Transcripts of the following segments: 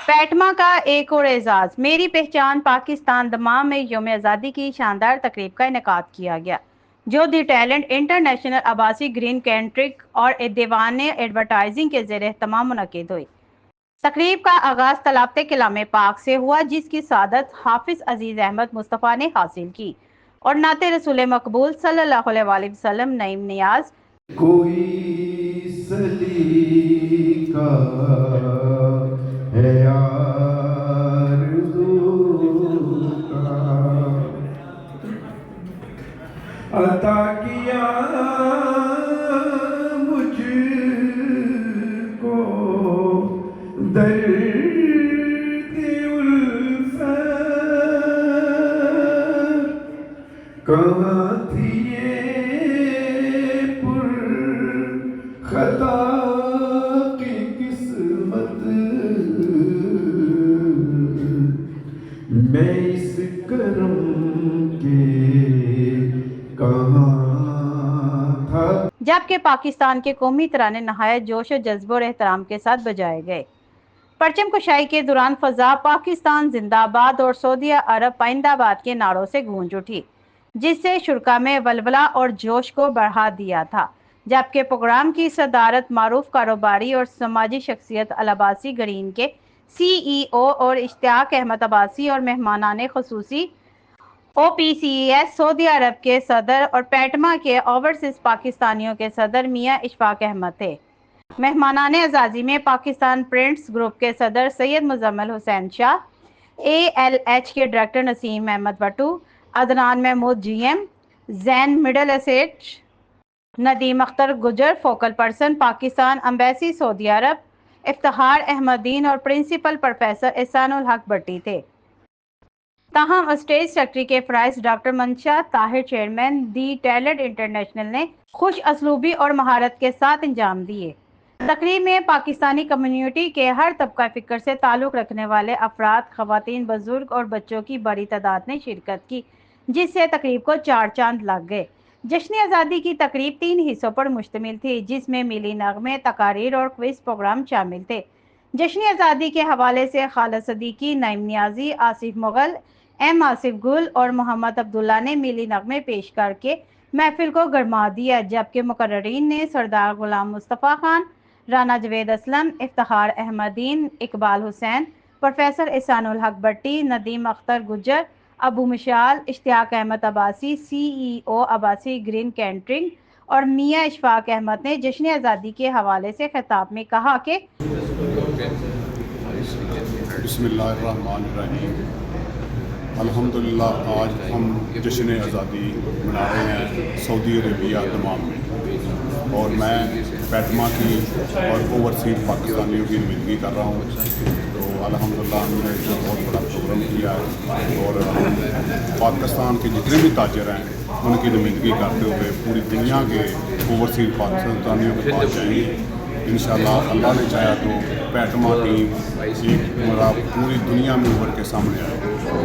پیٹما کا ایک اور اعزاز، میری پہچان پاکستان دمام میں یوم آزادی کی شاندار تقریب کا انعقاد کیا گیا، جو دی ٹیلنٹ انٹرنیشنل عباسی گرین کینٹرک اور دیوان ایڈورٹائزنگ کے زیر اہتمام منعقد ہوئی۔ تقریب کا آغاز تلاوت کلام پاک سے ہوا، جس کی سعادت حافظ عزیز احمد مصطفیٰ نے حاصل کی، اور نعت رسول مقبول صلی اللہ علیہ وآلہ وسلم نعیم نیاز کوئی سلیقہ ہے آرزو کا عطا کیا مجھ کو درد الفت کہاں تھی خطا کی قسمت میں اس کرم کے کہاں تھا۔ جبکہ پاکستان کے قومی ترانے نہایت جوش و جذبہ اور احترام کے ساتھ بجائے گئے۔ پرچم کشائی کے دوران فضا پاکستان زندہ باد اور سعودی عرب پائندہ باد کے نعروں سے گونج اٹھی، جس سے شرکاء میں ولولہ اور جوش کو بڑھا دیا تھا۔ جبکہ پروگرام کی صدارت معروف کاروباری اور سماجی شخصیت العباسی گرین کے CEO اور اشتیاق احمد عباسی اور مہمانان خصوصی OPCES سعودی عرب کے صدر اور پیٹما کے اوورسیز پاکستانیوں کے صدر میاں اشفاق احمد تھے۔ مہمانان اعزازی میں پاکستان پرنٹس گروپ کے صدر سید مزمل حسین شاہ، ALH کے ڈائریکٹر نسیم احمد وٹو، عدنان محمود GM، زین مڈل ایسٹ، ندیم اختر گجر فوکل پرسن پاکستان امبیسی سعودی عرب، افتخار احمد دین اور پرنسپل پروفیسر احسان الحق بٹی تھے۔ تاہم اسٹیج سیکرٹری کے فرائض ڈاکٹر منشا طاہر چیئرمین دی ٹیلنٹ انٹرنیشنل نے خوش اسلوبی اور مہارت کے ساتھ انجام دیے۔ تقریب میں پاکستانی کمیونٹی کے ہر طبقہ فکر سے تعلق رکھنے والے افراد، خواتین، بزرگ اور بچوں کی بڑی تعداد نے شرکت کی، جس سے تقریب کو چار چاند لگ گئے۔ جشن آزادی کی تقریب 3 حصوں پر مشتمل تھی، جس میں ملی نغمے، تقاریر اور کوئز پروگرام شامل تھے۔ جشن آزادی کے حوالے سے خالد صدیقی، نعیم نیازی، آصف مغل، آصف گل اور محمد عبداللہ نے ملی نغمے پیش کر کے محفل کو گرما دیا، جبکہ مقررین نے سردار غلام مصطفیٰ خان، رانا جاوید اسلم، افتخار احمد دین، اقبال حسین، پروفیسر احسان الحق بٹی، ندیم اختر گجر، ابو مشال، اشتیاق احمد عباسی CEO عباسی گرین کینٹرنگ اور میاں اشفاق احمد نے جشن آزادی کے حوالے سے خطاب میں کہا کہ بسم اللہ الرحمن الرحیم۔ الحمدللہ آج ہم جشن آزادی منا رہے ہیں سعودی عربیہ دمام میں، اور میں پیٹما کی اور اوورسیز پاکستانیوں کی نمائندگی کر رہا ہوں۔ تو الحمدللہ ہم نے جو بہت بڑا پروگرام کیا ہے، اور پاکستان کے جتنے بھی تاجر ہیں ان کی نمائندگی کرتے ہوئے پوری دنیا کے اوورسیز پاکستانیوں کے پاس جائیں گے۔ انشاءاللہ اللہ نے چاہا تو پیٹما ٹیم پوری دنیا میں ابھر کے سامنے آئے،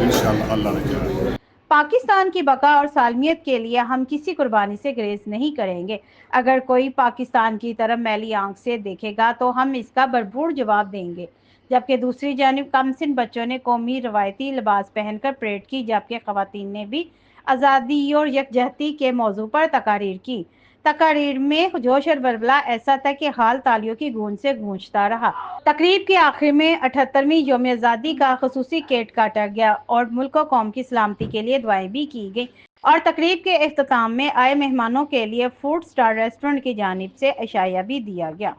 انشاءاللہ اللہ نے چاہا۔ پاکستان کی بقا اور سالمیت کے لیے ہم کسی قربانی سے گریز نہیں کریں گے۔ اگر کوئی پاکستان کی طرف میلی آنکھ سے دیکھے گا تو ہم اس کا بھرپور جواب دیں گے۔ جبکہ دوسری جانب کم سن بچوں نے قومی روایتی لباس پہن کر پریڈ کی، جبکہ خواتین نے بھی آزادی اور یکجہتی کے موضوع پر تقاریر کی۔ تقاریر میں جوش اور ولولہ ایسا تھا کہ حال تالیوں کی گونج سے گونجتا رہا۔ تقریب کے آخر میں 78ویں یوم آزادی کا خصوصی کیک کاٹا گیا اور ملک و قوم کی سلامتی کے لیے دعائیں بھی کی گئیں، اور تقریب کے اختتام میں آئے مہمانوں کے لیے فوڈ سٹار ریسٹورنٹ کی جانب سے عشائیہ بھی دیا گیا۔